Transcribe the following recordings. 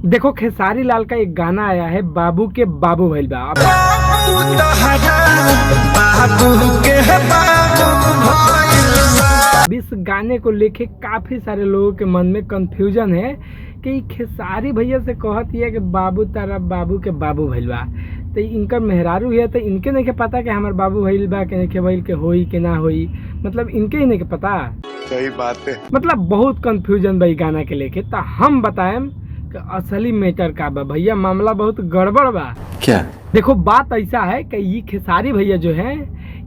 देखो खेसारी लाल का एक गाना आया है, बाबू के बाबू भइल बा। इस गाने को लेके काफी सारे लोगों के मन में कंफ्यूजन है कि खेसारी भैया से कहत है कि बाबू तारा बाबू के बाबू भइल बा, तो इनका मेहरारू है तो इनके नहीं के पता कि हमार बाबू भइल बा के नहीं भइल के होई के ना होई, मतलब इनके ही नहीं के पता। सही बात है, मतलब बहुत कंफ्यूजन बा गाना के लेके। तो हम बताएं कि असली मैटर का बा भैया, मामला बहुत गड़बड़ बा। क्या देखो बात ऐसा है कि ये खेसारी भैया जो है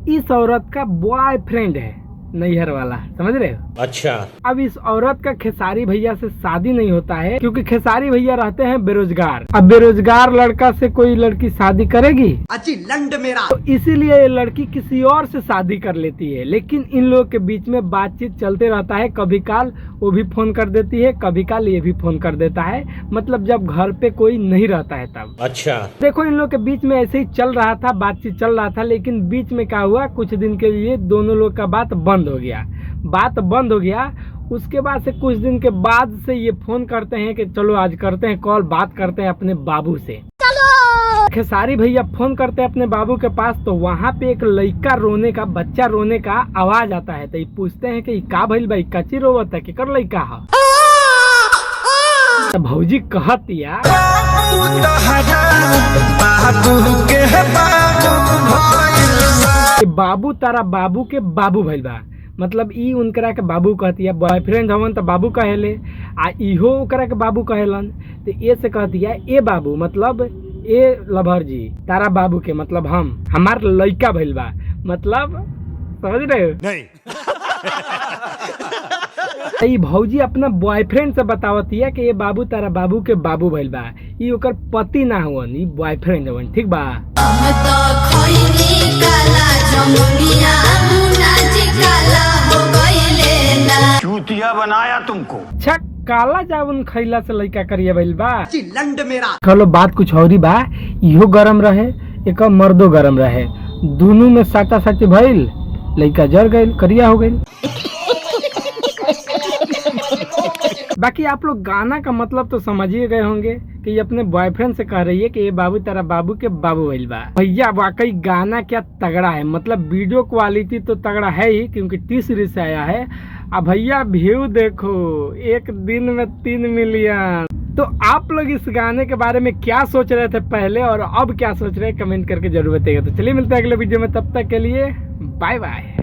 इस औरत का बॉयफ्रेंड है, नैहर वाला, समझ रहे हो? अच्छा, अब इस औरत का खेसारी भैया से शादी नहीं होता है क्योंकि खेसारी भैया रहते हैं बेरोजगार। अब बेरोजगार लड़का से कोई लड़की शादी करेगी? अच्छी लंड मेरा, तो इसीलिए ये लड़की किसी और से शादी कर लेती है। लेकिन इन लोगों के बीच में बातचीत चलते रहता है, कभी काल वो भी फोन कर देती है, कभी काल ये भी फोन कर देता है, मतलब जब घर पे कोई नहीं रहता है तब। अच्छा, देखो इन लोग के बीच में ऐसे ही चल रहा था, बातचीत चल रहा था, लेकिन बीच में क्या हुआ, कुछ दिन के लिए दोनों लोग का बात बंद हो गया। बात बंद हो गया, उसके बाद से कुछ दिन के बाद से ये फोन करते हैं कि चलो आज करते हैं कॉल, बात करते हैं अपने बाबू से। खेसारी भैया फोन करते हैं अपने बाबू के पास, तो वहाँ पे एक लड़का रोने का, बच्चा रोने का आवाज आता है। तो ये पूछते हैं कि का भइल भाई, कच्ची रोवत है, केकर लड़का है? तो भौजी कहतिया बाबू तारा बाबू के बाबू भइल बा, मतलब ई उनकरा के बाबू कहती है, बॉयफ्रेंड हवन तो बाबू कहेले, आ इहो ओकरा के बाबू कहेलन। तो ये से कहती है ए बाबू, मतलब ए लभर जी, तारा बाबू के मतलब हम, हमार लड़का भइल बा, मतलब समझ रहे हो? नहीं। ये भौजी अपना बॉयफ्रेंड से बतावती है कि ये बाबू तारा बाबू के बाबू भइल बा, ये ओकर पति ना हुवन, ये बॉयफ्रेंड हवन, ठीक बा? चूतिया बनाया तुमको। अच्छा, काला जामुन खैला से लड़का करिए भइल बा, लंड मेरा। चलो बात कुछ और ही बा, इहो गरम रहे एक मर्दो गरम रहे, दोनों में साटा साटी भइल, लड़का जर गइल, करिया हो गइल। बाकी आप लोग गाना का मतलब तो समझिए गए होंगे कि ये अपने बॉयफ्रेंड से कह रही है कि ये बाबू तेरा बाबू के बाबू भइल बा। भैया वाकई गाना क्या तगड़ा है, मतलब वीडियो क्वालिटी तो तगड़ा है ही क्योंकि 30 सीरीज से आया है। अब भैया व्यू देखो, एक दिन में 3 मिलियन। तो आप लोग इस गाने के बारे में क्या सोच रहे थे पहले और अब क्या सोच रहे हैं, कमेंट करके जरूर बताइएगा। तो चलिए मिलते हैं अगले वीडियो में, तब तक के लिए बाय बाय।